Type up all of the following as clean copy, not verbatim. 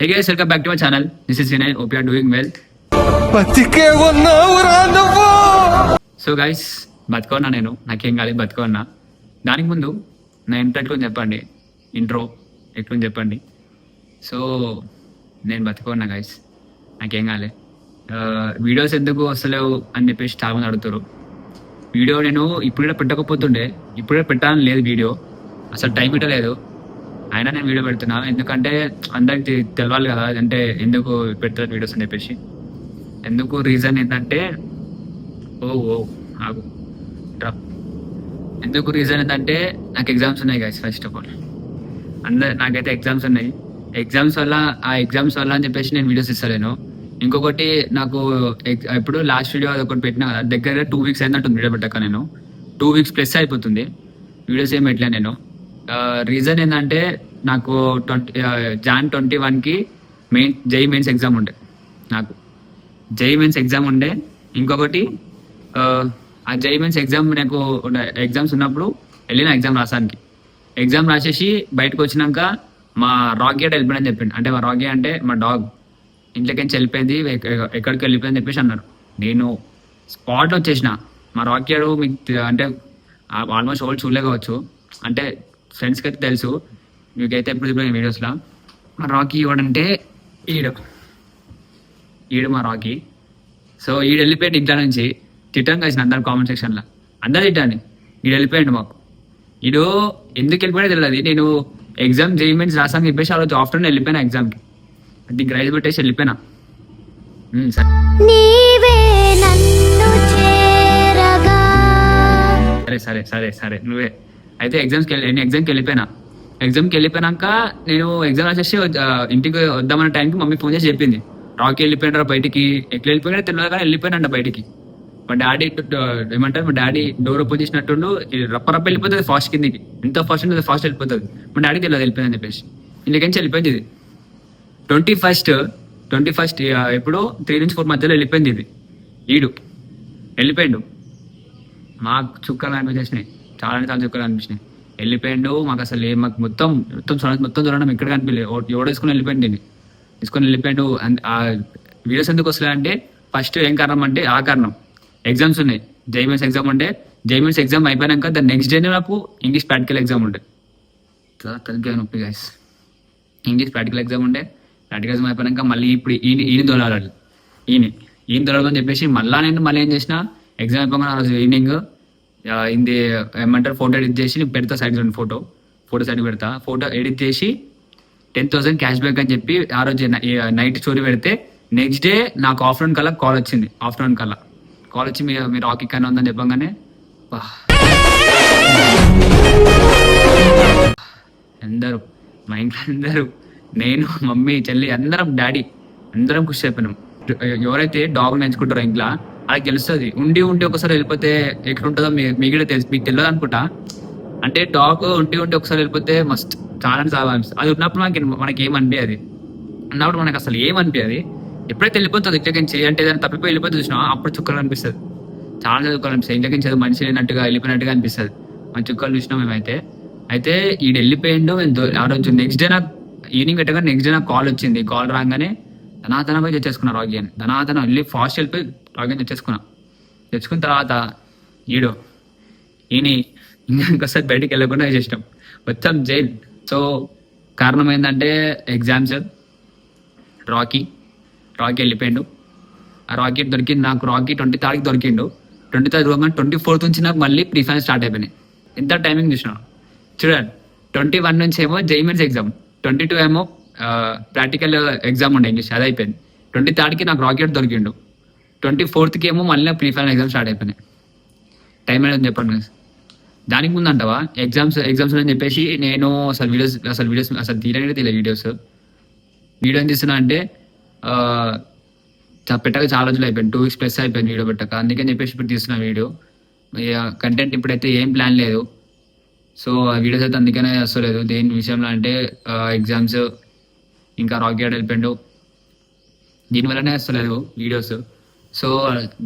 Hey guys, welcome back to my channel. This is Vinay. Hope you are doing well. So guys బతుకున్నా నేను, నాకేం కాలేదు, బతుకున్నా. దానికి ముందు నా ఇంట్రో ఎట్లుంది చెప్పండి, ఇంట్రో ఎట్లుంది చెప్పండి. సో నేను బతుకున్నా గైస్, నాకేం కాలే. వీడియోస్ ఎందుకు వస్తలేవు అని చెప్పేసి చాలా మంది అడుగుతారు. వీడియో నేను ఇప్పుడే పెట్టకపోతుండే, ఇప్పుడే పెట్టాలని లేదు వీడియో, అసలు టైం ఇట్టలేదు. అయినా నేను వీడియో పెడుతున్నా, ఎందుకంటే అందరికి తెలవాలి కదా అంటే ఎందుకు పెడతారు వీడియోస్ అని చెప్పేసి. ఎందుకు రీజన్ ఏంటంటే ఎందుకు రీజన్ ఏంటంటే నాకు ఎగ్జామ్స్ ఉన్నాయి గైస్. ఫస్ట్ ఆఫ్ ఆల్ నాకైతే ఎగ్జామ్స్ ఉన్నాయి. ఎగ్జామ్స్ వల్ల అని చెప్పేసి నేను వీడియోస్ ఇస్తలేను. ఇంకొకటి నాకు ఇప్పుడు లాస్ట్ వీడియో ఒకటి పెట్టినా కదా, దగ్గర 2 weeks అయినట్టుంది వీడియో పెట్టాక. నేను 2 weeks ప్లస్ అయిపోతుంది వీడియోస్ ఏం పెట్టలే నేను. రీజన్ ఏంటంటే నాకు Jan 21కి జై మెయిన్స్ ఎగ్జామ్ ఉండే. నాకు జై మెయిన్స్ ఎగ్జామ్ ఉండే. ఇంకొకటి ఆ జై మెయిన్స్ ఎగ్జామ్ నాకు ఎగ్జామ్స్ ఉన్నప్పుడు వెళ్ళిన ఎగ్జామ్ రాసానికి. ఎగ్జామ్ రాసేసి బయటకు వచ్చినాక మా రాకీ అట్ వెళ్ళిపోయిందని చెప్పిండు. అంటే మా రాకీ అంటే మా డాగ్ ఇంట్లోకి వెళ్ళిపోయింది, ఎక్కడికి వెళ్ళిపోయింది చెప్పేసి అన్నారు. నేను స్పాట్లో వచ్చేసిన. మా రాకీ అడు మీకు అంటే ఆల్మోస్ట్ ఓల్డ్ చూడలే కావచ్చు, అంటే ఫ్రెండ్స్కి అయితే తెలుసు, మీకైతే ఎప్పుడు చెప్పిన వీడియోస్లో. మా రాకీ ఇవ్వడంటే ఈడు మా రాకీ. సో ఈడు వెళ్ళిపోయాడు ఇంట్లో నుంచి. తిట్టాను కలిసిన అందరు కామెంట్ సెక్షన్లో, అందరు తిట్టాను. ఈడు వెళ్ళిపోయాడు మాకు. ఈడు ఎందుకు వెళ్ళిపోయాడో తెలియదు. నేను ఎగ్జామ్ జేఈమెన్స్ రాసాను చెప్పేసి ఆ రోజు ఆఫ్టర్నూన్ వెళ్ళిపోయినా ఎగ్జామ్కి. అది రైస్ పెట్టేసి వెళ్ళిపోయినా. సరే సరే సరే సరే నువ్వే అయితే ఎగ్జామ్కి వెళ్ళిపోయినా. ఎగ్జామ్కి వెళ్ళిపోయినాక నేను ఎగ్జామ్ రాసేసి ఇంటికి వద్దామన్న టైంకి మమ్మీ ఫోన్ చేసి చెప్పింది, రాకీ వెళ్ళిపోయినారా బయటికి. ఎట్లా వెళ్ళిపోయినా తెలియదు కానీ వెళ్ళిపోయినా బయటికి. మా డాడీ ఏమంటారు, మా డాడీ డోర్ ఓపెన్ చేసినట్టుండు, రప్ప వెళ్ళిపోతుంది ఫాస్ట్ కిందికి. ఎంత ఫాస్ట్ ఉంటుంది ఫాస్ట్ వెళ్ళిపోతుంది. మా డాడీకి తెలియదు వెళ్ళిపోయిందని చెప్పేసి. ఇంటికి వెళ్ళిపోయింది ఇది 21st ఎప్పుడు 3 నుంచి 4 మధ్యలో వెళ్ళిపోయింది ఇది. ఈడు వెళ్ళిపోయిండు. మాకు చుక్కలు అనిపించేసినాయి, చాలా చుక్కలు అనిపించినాయి. వెళ్ళిపోయిండు. మాకు అసలు మాకు మొత్తం చూడడం ఎక్కడ కనిపించలేదు. ఎవడేసుకుని వెళ్ళిపోయింది దీన్ని తీసుకొని వెళ్ళిపోయాడు. ఆ వీడియోస్ ఎందుకు వస్తున్నాయి అంటే ఫస్ట్ ఏం కారణం అంటే ఆ కారణం, ఎగ్జామ్స్ ఉన్నాయి. జైమెన్స్ ఎగ్జామ్ ఉండే. జైమెన్స్ ఎగ్జామ్ అయిపోయాక దాని నెక్స్ట్ డేనే నాకు ఇంగ్లీష్ ప్రాక్టికల్ ఎగ్జామ్ ఉండే. తలకాయ నొప్పి గైస్. ఇంగ్లీష్ ప్రాక్టికల్ ఎగ్జామ్ ఉండే. ప్రాక్టికల్ ఎగ్జామ్ అయిపోయాక మళ్ళీ ఇప్పుడు ఈయన దొరాలి. ఈయన దొరకదని చెప్పేసి మళ్ళీ ఏం చేసిన, ఎగ్జామ్ అయిపోయిన ఆ రోజు ఈవినింగ్ ఇది ఏమంటారు, ఫోటో ఎడిట్ చేసి పెడతా సైడ్ ఫోటో సైడ్ పెడతా. ఫోటో ఎడిట్ చేసి 10,000 క్యాష్ బ్యాక్ అని చెప్పి ఆ రోజు నైట్ స్టోరీ పెడితే నెక్స్ట్ డే నాకు ఆఫ్టర్నూన్ కల్లా కాల్ వచ్చింది. కాల్ వచ్చి మీరు రాకీ కానీ ఉందని చెప్పగానే అందరూ మా ఇంట్లో అందరూ, నేను మమ్మీ చెల్లి అందరం డాడీ అందరం ఖుషి అయిపోయినాం. ఎవరైతే డాగ్ నేర్చుకుంటారో ఇంట్లో వాళ్ళకి తెలుస్తుంది. ఉండి ఒకసారి వెళ్ళిపోతే ఎక్కడుంటుందో మీకు కూడా తెలుసు, మీకు తెలియదు అనుకుంటా. అంటే డాగ్ ఉండి ఒకసారి వెళ్ళిపోతే మస్ట్ చాలా అనిపిస్తుంది. అది ఉన్నప్పుడు మనకి ఏమనిపించదు, ఉన్నప్పుడు మనకు అసలు ఏమనిపించదు. ఎప్పుడైతే వెళ్ళిపోతుంది ఇంట్లోకి అంటే ఏదైనా తప్పిపోయి వెళ్ళిపోతే చూసినా అప్పుడు చుక్కలు అనిపిస్తుంది, చాలా చుక్కలు అనిపిస్తుంది. ఇంట్లోకి చదువు మనిషి లేనట్టుగా వెళ్ళిపోయినట్టుగా అనిపిస్తుంది. మన చుక్కలు చూసినాం మేమైతే. అయితే ఈడు వెళ్ళిపోయిండు. ఆ రోజు నెక్స్ట్ డే నాకు ఈవినింగ్ పెట్టగా నెక్స్ట్ డే నాకు కాల్ వచ్చింది. కాల్ రాగానే ధనాధన పోయి తెచ్చేసుకున్నా రాకీ అని. ధనాధన వెళ్ళి ఫాస్ట్ వెళ్ళిపోయి రాకీ తెచ్చుకున్న తర్వాత ఈయన ఇంకొకసారి బయటికి వెళ్ళకుండా చేసినాం, మొత్తం జైల్. సో కారణం ఏంటంటే ఎగ్జామ్స్. రాకీ వెళ్ళిపోయిండు. ఆ రాకీ దొరికింది నాకు. రాకీ 23 దొరికిండు. 23 దొరకగానే 24 నుంచి నాకు మళ్ళీ ప్రీ ఫైనల్ స్టార్ట్ అయిపోయినాయి. ఎంత టైమింగ్ చూసినా చూడండి. 21 నుంచి ఏమో జైమెన్స్ ఎగ్జామ్, 22 ఏమో ప్రాక్టికల్ ఎగ్జామ్ ఉండే ఇంగ్లీష్, అది అయిపోయింది. 23కి నాకు రాకీ దొరికిండు. 24కి ఏమో మళ్ళీ ప్రీ ఫైనల్ ఎగ్జామ్ స్టార్ట్ అయిపోయినాయి. టైం అనేది చెప్పండి. దానికి ముందు అంటావా ఎగ్జామ్స్ అని చెప్పేసి నేను అసలు వీడియోస్ తీయలేదు. వీడియో ఏం తీస్తున్నా అంటే పెట్టక చాలా రోజులు అయిపోయింది, 2 weeks ప్లస్ అయిపోయింది వీడియో పెట్టక. అందుకని చెప్పేసి ఇప్పుడు తీస్తున్న వీడియో. కంటెంట్ ఇప్పుడైతే ఏం ప్లాన్ లేదు. సో వీడియోస్ అయితే అందుకనే వస్తలేదు. దేని విషయంలో అంటే ఎగ్జామ్స్, ఇంకా రాకీ ఆడ వెళ్ళిపోయిండు, దీనివల్లనే వస్తలేదు వీడియోస్. సో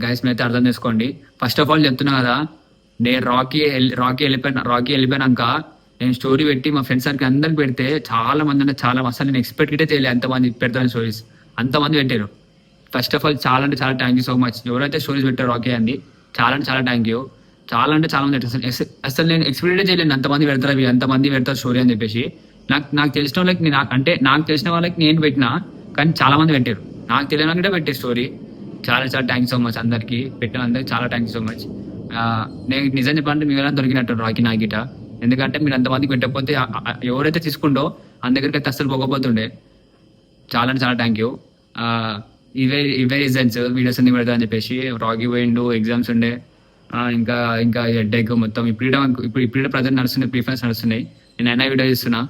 గైస్ మీరైతే అర్థం చేసుకోండి. ఫస్ట్ ఆఫ్ ఆల్ చెప్తున్నా కదా, నేను రాకీ వెళ్ళిపోయినాక నేను స్టోరీ పెట్టి మా ఫ్రెండ్స్ సర్కిల్ అందరికి పెడితే చాలా మంది అంటే చాలా అసలు నేను ఎక్స్పెక్ట్ గిట్టే చేయలేదు అంతమంది పెడతాను స్టోరీస్, అంతమంది పెట్టారు. ఫస్ట్ ఆఫ్ ఆల్ చాలా అంటే చాలా థ్యాంక్ యూ సో మచ్. ఎవరైతే స్టోరీస్ పెట్టారో ఓకే అండి, చాలా అంటే చాలా థ్యాంక్ యూ. చాలా అంటే చాలా మంది పెట్టారు. అసలు నేను ఎక్స్పెక్ట్ చేయలేను అంతమంది పెడతారు, అవి అంతమంది పెడతారు స్టోరీ అని చెప్పేసి. నాకు తెలిసిన వాళ్ళకి నాకు తెలిసిన వాళ్ళకి నేను పెట్టినా, కానీ చాలా మంది పెట్టారు. నాకు తెలియని కూడా పెట్టే స్టోరీ. చాలా చాలా థ్యాంక్ సో మచ్ అందరికి, పెట్టిన అందరికి చాలా థ్యాంక్ సో మచ్. నేను నిజం చెప్పాలంటే మీరు దొరికినట్టు రాకి నా గిట, ఎందుకంటే మీరు అంతమందికి పెట్టకపోతే ఎవరైతే తీసుకుంటో అంత దగ్గరికి అయితే అస్సలు పోకపోతుండే. చాలా అంటే చాలా థ్యాంక్ యూ. ఇవే రీజన్స్ వీడియోస్ అన్ని పెడతా అని చెప్పేసి. రాగి పోయిండు, ఎగ్జామ్స్ ఉండే, ఇంకా ఇంకా హెడ్ఏక్ మొత్తం. ఇప్పుడు ప్రజెంట్ నడుస్తున్నాయి, ప్రిఫరెన్స్ నడుస్తున్నాయి. నేను అయినా వీడియో చేస్తున్నా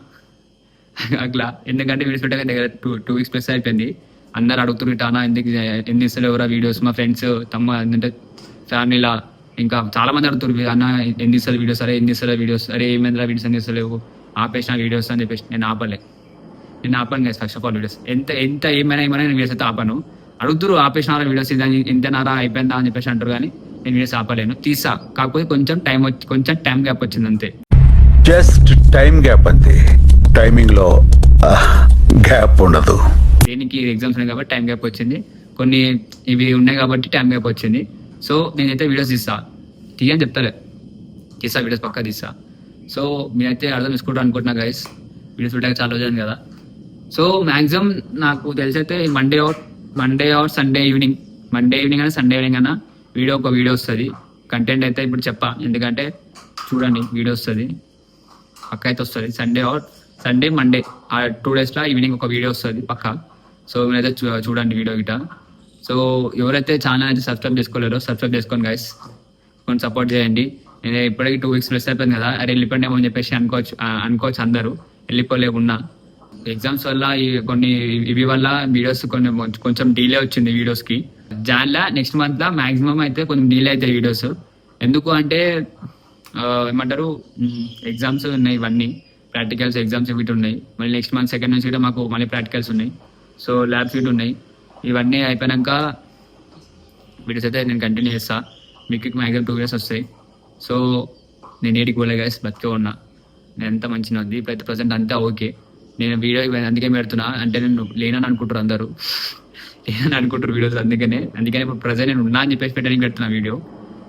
అట్లా, ఎందుకంటే వీడియోస్ పెట్టాక దగ్గర 2 weeks ప్లస్ అయిపోయింది. అందరు అడుగుతున్నారు టానా ఎన్ని ఇస్తారు ఎవరా వీడియోస్, మా ఫ్రెండ్స్ అంటే ఫ్యామిలీలా ఇంకా చాలా మంది అడుగుతారు అన్న ఎన్ని ఇస్తారు వీడియోస్, అరే ఎన్ని ఇస్తారు వీడియోస్, అరే ఏమైందిరా వీడియోస్ ఎన్ని ఇస్తలేవు, ఆపేసిన వీడియోస్ అని చెప్పేసి. నేను ఆపను guys first of all videos. ఎంత ఏమైనా నేను వీడియోస్ అయితే ఆపను. అడుగుతారు ఆపేసిన వీడియోస్ ఇంతనారా అయిపోయిందా అని చెప్పేసి అంటారు, కానీ నేను వీడియోస్ ఆపలేను, తీసా. కాకపోతే కొంచెం టైం గ్యాప్ వచ్చింది అంతే, జస్ట్ టైం గ్యాప్ అంతే. టైమింగ్ లో గ్యాప్ ఉండదు. దేనికి ఎగ్జామ్స్ ఉన్నాయి కాబట్టి టైం గ్యాప్ వచ్చింది, కొన్ని ఇవి ఉన్నాయి కాబట్టి టైం గ్యాప్ వచ్చింది. సో నేనైతే వీడియోస్ తీయని చెప్తాలే, వీడియోస్ పక్కా తీస్తా. సో మీరైతే అర్థం చేసుకుంటారు అనుకుంటున్నా గైస్, వీడియోస్ పెట్టాక చాలా రోజు కదా. సో మ్యాక్సిమం నాకు తెలిసి అయితే మండే ఆర్ సండే ఈవినింగ్ అయినా సండే ఈవినింగ్ అయినా ఒక వీడియో వస్తుంది. కంటెంట్ అయితే ఇప్పుడు చెప్పా, ఎందుకంటే చూడండి వీడియో వస్తుంది, పక్క అయితే వస్తుంది. సండే మండే ఆ 2 daysలో ఈవినింగ్ ఒక వీడియో వస్తుంది పక్కా. సో మీరైతే చూడండి వీడియో గిట. సో ఎవరైతే ఛానల్ అయితే సబ్స్క్రైబ్ చేసుకోలేరో సబ్స్క్రైబ్ చేసుకోండి గైస్, కొంచెం సపోర్ట్ చేయండి. నేను ఇప్పటికీ 2 weeks ప్లస్ అయిపోయింది కదా, అరే వెళ్ళిపోయినామో అని చెప్పేసి అనుకోవచ్చు అందరూ, వెళ్ళిపోలేకున్నా. ఎగ్జామ్స్ వల్ల కొన్ని ఇవి వల్ల వీడియోస్ కొంచెం డిలే వచ్చింది వీడియోస్కి. జాన్లా నెక్స్ట్ మంత్లో మ్యాక్సిమం అయితే కొంచెం డిలే అవుతాయి వీడియోస్. ఎందుకు అంటే ఏమంటారు, ఎగ్జామ్స్ ఉన్నాయి, ఇవన్నీ ప్రాక్టికల్స్ ఎగ్జామ్స్ వీటి ఉన్నాయి. మళ్ళీ నెక్స్ట్ మంత్ సెకండ్ నుంచి కూడా మాకు మళ్ళీ ప్రాక్టికల్స్ ఉన్నాయి. సో ల్యాబ్స్ వీటి ఉన్నాయి. ఇవన్నీ అయిపోయాక వీడియోస్ అయితే నేను కంటిన్యూ చేస్తా. మీకు మ్యాక్సిమం 2 years వస్తాయి. సో నేను ఏడికి పోలే గైస్, బతికే ఉన్నా. నేను ఎంత మంచిగా ఉంది ఇప్పుడైతే ప్రజెంట్ అంతా ఓకే. నేను వీడియో అందుకే పెడుతున్నా, అంటే నేను లేనని అనుకుంటారు అందరూ, లేనని అనుకుంటారు వీడియోస్. అందుకనే ఇప్పుడు ప్రజెంట్ నేను ఉన్నా అని చెప్పేసి పెట్టడానికి పెడుతున్నా వీడియో.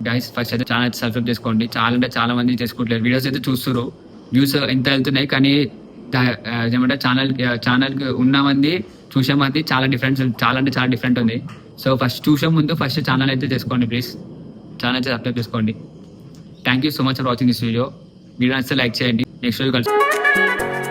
గైస్ ఫస్ట్ అయితే ఛానల్ అయితే సబ్స్క్రైబ్ చేసుకోండి. చాలా అంటే చాలా మంది చేసుకుంటారు, వీడియోస్ అయితే చూస్తారు, వ్యూస్ ఎంత వెళ్తున్నాయి, కానీ ఏమంటే ఛానల్కి ఉన్న మంది చూసే మంది చాలా అంటే చాలా డిఫరెంట్ ఉంది. సో ఫస్ట్ చూసే ముందు ఫస్ట్ ఛానల్ అయితే చేసుకోండి ప్లీజ్, ఛానల్ అయితే సబ్స్క్రైబ్ చేసుకోండి. Thank you so much for watching this video. Video నచ్చితే లైక్ చేయండి. నెక్స్ట్ వీడియో కలిసి